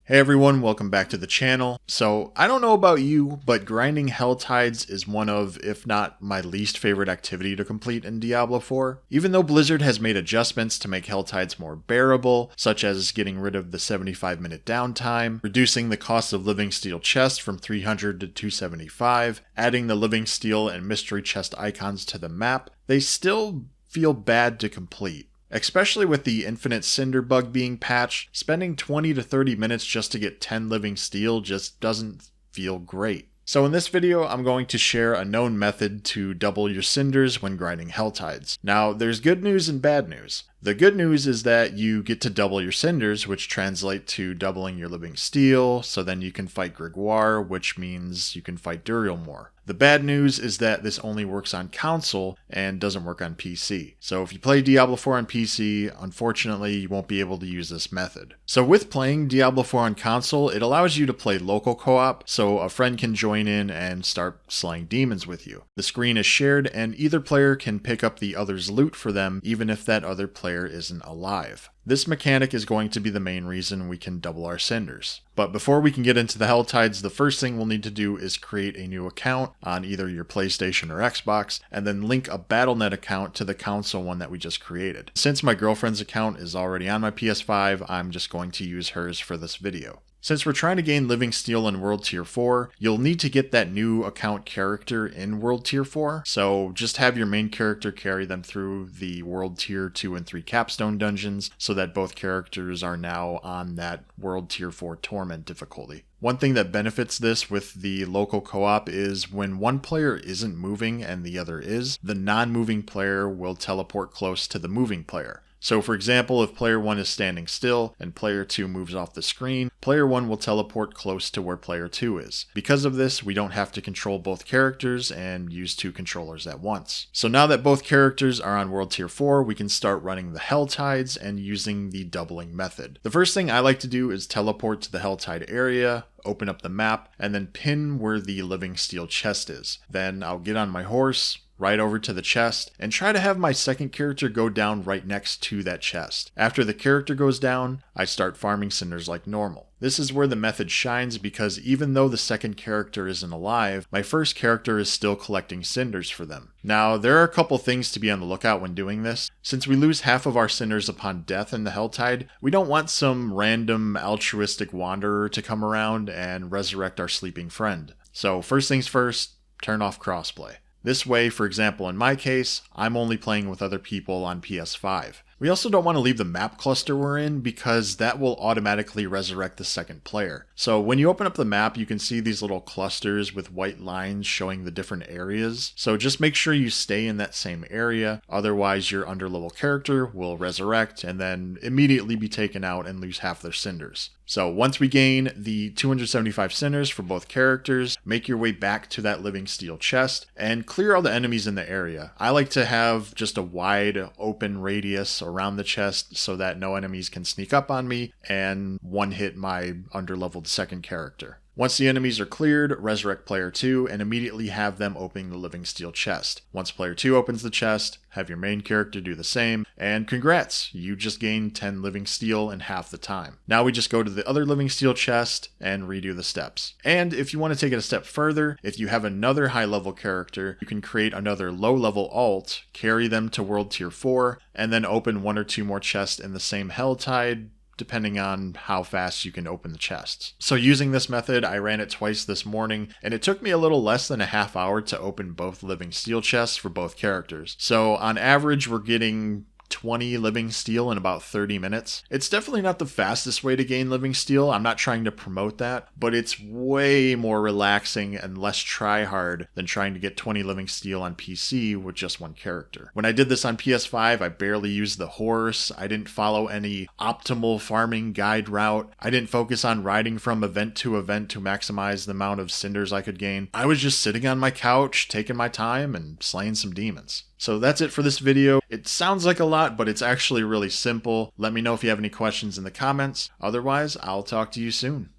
Hey everyone, welcome back to the channel. So, I don't know about you, but grinding Helltides is one of, if not my least favorite activity to complete in Diablo 4. Even though Blizzard has made adjustments to make Helltides more bearable, such as getting rid of the 75-minute downtime, reducing the cost of living steel chests from 300 to 275, adding the living steel and mystery chest icons to the map, they still feel bad to complete. Especially with the infinite cinder bug being patched, spending 20 to 30 minutes just to get 10 living steel just doesn't feel great. So in this video, I'm going to share a known method to double your cinders when grinding Helltides. Now, there's good news and bad news. The good news is that you get to double your cinders, which translate to doubling your living steel, so then you can fight Gregoire, which means you can fight Duriel more. The bad news is that this only works on console and doesn't work on PC. So if you play Diablo 4 on PC, unfortunately you won't be able to use this method. So with playing Diablo 4 on console, it allows you to play local co-op, so a friend can join in and start slaying demons with you. The screen is shared and either player can pick up the other's loot for them even if that other player isn't alive. This mechanic is going to be the main reason we can double our cinders. But before we can get into the Helltides, the first thing we'll need to do is create a new account on either your PlayStation or Xbox, and then link a Battle.net account to the console one that we just created. Since my girlfriend's account is already on my PS5, I'm just going to use hers for this video. Since we're trying to gain living steel in World Tier 4, you'll need to get that new account character in World Tier 4, so just have your main character carry them through the World Tier 2 and 3 capstone dungeons so that both characters are now on that World Tier 4 Torment difficulty. One thing that benefits this with the local co-op is when one player isn't moving and the other is, the non-moving player will teleport close to the moving player. So for example, if player 1 is standing still and player 2 moves off the screen, player 1 will teleport close to where player 2 is. Because of this, we don't have to control both characters and use two controllers at once. So now that both characters are on World Tier 4, we can start running the Helltides and using the doubling method. The first thing I like to do is teleport to the Helltide area, open up the map, and then pin where the living steel chest is. Then I'll get on my horse, right over to the chest, and try to have my second character go down right next to that chest. After the character goes down, I start farming cinders like normal. This is where the method shines because even though the second character isn't alive, my first character is still collecting cinders for them. Now, there are a couple things to be on the lookout when doing this. Since we lose half of our cinders upon death in the Helltide, we don't want some random altruistic wanderer to come around and resurrect our sleeping friend. So first things first, turn off crossplay. This way, for example, in my case, I'm only playing with other people on PS5. We also don't want to leave the map cluster we're in because that will automatically resurrect the second player. So when you open up the map, you can see these little clusters with white lines showing the different areas. So just make sure you stay in that same area, otherwise your underlevel character will resurrect and then immediately be taken out and lose half their cinders. So once we gain the 275 cinders for both characters, make your way back to that living steel chest and clear all the enemies in the area. I like to have just a wide open radius around the chest so that no enemies can sneak up on me and one hit my underleveled second character. Once the enemies are cleared, resurrect player 2 and immediately have them opening the living steel chest. Once player 2 opens the chest, have your main character do the same, and congrats, you just gained 10 living steel in half the time. Now we just go to the other living steel chest and redo the steps. And if you want to take it a step further, if you have another high level character, you can create another low level alt, carry them to World Tier 4, and then open one or two more chests in the same Helltide, depending on how fast you can open the chests. So using this method, I ran it twice this morning, and it took me a little less than a half hour to open both living steel chests for both characters. So on average, we're getting 20 living steel in about 30 minutes. It's definitely not the fastest way to gain living steel. I'm not trying to promote that, but it's way more relaxing and less try hard than trying to get 20 living steel on PC with just one character. When I did this on PS5, I barely used the horse. I didn't follow any optimal farming guide route. I didn't focus on riding from event to maximize the amount of cinders I could gain. I was just sitting on my couch, taking my time and slaying some demons. So that's it for this video. It sounds like a lot, but it's actually really simple. Let me know if you have any questions in the comments. Otherwise, I'll talk to you soon.